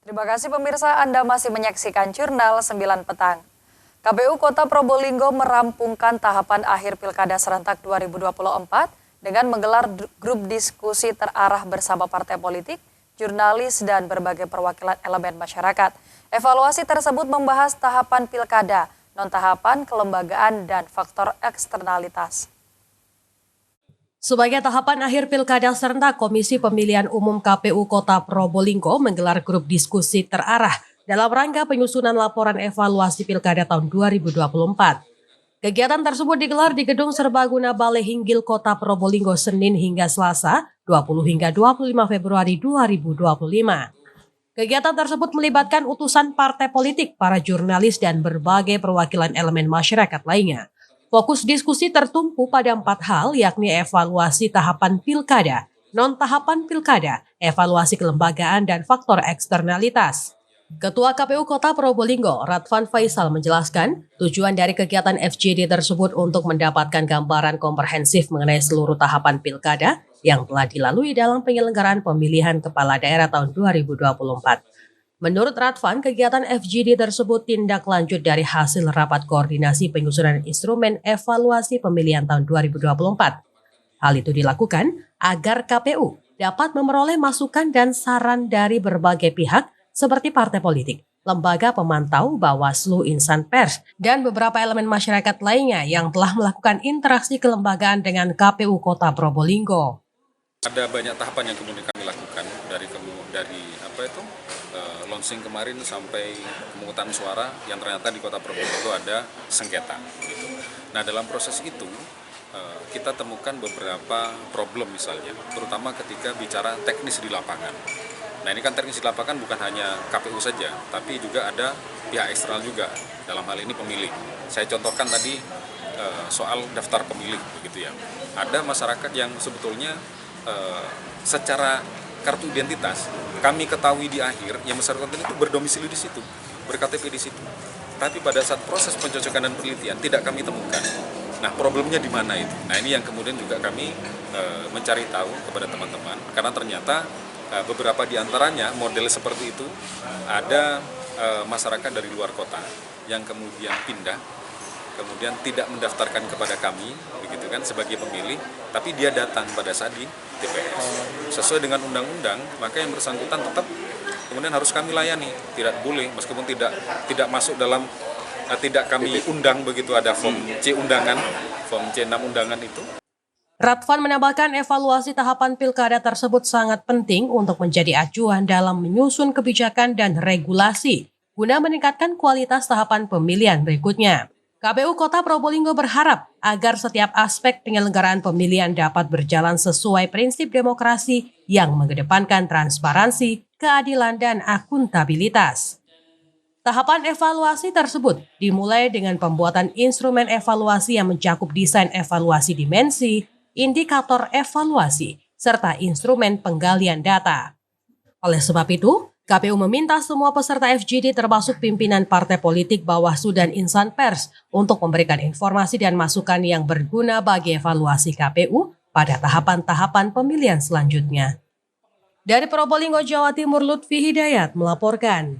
Terima kasih pemirsa, Anda masih menyaksikan Jurnal 9 petang. KPU Kota Probolinggo merampungkan tahapan akhir Pilkada Serentak 2024 dengan menggelar grup diskusi terarah bersama partai politik, jurnalis, dan berbagai perwakilan elemen masyarakat. Evaluasi tersebut membahas tahapan pilkada, non-tahapan, kelembagaan, dan faktor eksternalitas. Sebagai tahapan akhir Pilkada Serentak, Komisi Pemilihan Umum KPU Kota Probolinggo menggelar grup diskusi terarah dalam rangka penyusunan laporan evaluasi Pilkada tahun 2024. Kegiatan tersebut digelar di Gedung Serbaguna Balai Hinggil Kota Probolinggo Senin hingga Selasa 20 hingga 25 Februari 2025. Kegiatan tersebut melibatkan utusan partai politik, para jurnalis, dan berbagai perwakilan elemen masyarakat lainnya. Fokus diskusi tertumpu pada 4 hal, yakni evaluasi tahapan pilkada, non-tahapan pilkada, evaluasi kelembagaan, dan faktor eksternalitas. Ketua KPU Kota Probolinggo, Radvan Faisal, menjelaskan tujuan dari kegiatan FGD tersebut untuk mendapatkan gambaran komprehensif mengenai seluruh tahapan pilkada yang telah dilalui dalam penyelenggaraan pemilihan kepala daerah tahun 2024. Menurut Radvan, kegiatan FGD tersebut tindak lanjut dari hasil rapat koordinasi penyusunan instrumen evaluasi pemilihan tahun 2024. Hal itu dilakukan agar KPU dapat memperoleh masukan dan saran dari berbagai pihak seperti partai politik, lembaga pemantau, Bawaslu, insan pers, dan beberapa elemen masyarakat lainnya yang telah melakukan interaksi kelembagaan dengan KPU Kota Probolinggo. Ada banyak tahapan yang kemudian kami lakukan dari launching kemarin sampai pemungutan suara yang ternyata di Kota Probolinggo ada sengketa. Gitu. Nah, dalam proses itu kita temukan beberapa problem misalnya, terutama ketika bicara teknis di lapangan. Nah, ini kan teknis di lapangan bukan hanya KPU saja, tapi juga ada pihak eksternal juga, dalam hal ini pemilih. Saya contohkan tadi soal daftar pemilih, begitu ya. Ada masyarakat yang sebetulnya secara kartu identitas kami ketahui di akhir yang bersangkutan itu berdomisili di situ, berKTP di situ. Tapi pada saat proses pencocokan dan penelitian tidak kami temukan. Nah, problemnya di mana itu? Nah, ini yang kemudian juga kami mencari tahu kepada teman-teman, karena ternyata beberapa di antaranya model seperti itu ada masyarakat dari luar kota yang kemudian pindah, kemudian tidak mendaftarkan kepada kami, begitu kan, sebagai pemilih, tapi dia datang pada saat di TPS. Sesuai dengan undang-undang, maka yang bersangkutan tetap kemudian harus kami layani, tidak boleh meskipun tidak masuk dalam tidak kami undang, begitu ada form C undangan, form C6 undangan itu. Radvan menambahkan evaluasi tahapan pilkada tersebut sangat penting untuk menjadi acuan dalam menyusun kebijakan dan regulasi guna meningkatkan kualitas tahapan pemilihan berikutnya. KPU Kota Probolinggo berharap agar setiap aspek penyelenggaraan pemilihan dapat berjalan sesuai prinsip demokrasi yang mengedepankan transparansi, keadilan, dan akuntabilitas. Tahapan evaluasi tersebut dimulai dengan pembuatan instrumen evaluasi yang mencakup desain evaluasi dimensi, indikator evaluasi, serta instrumen penggalian data. Oleh sebab itu, KPU meminta semua peserta FGD termasuk pimpinan partai politik, Bawaslu, dan insan pers untuk memberikan informasi dan masukan yang berguna bagi evaluasi KPU pada tahapan-tahapan pemilihan selanjutnya. Dari Probolinggo, Jawa Timur, Lutfi Hidayat melaporkan.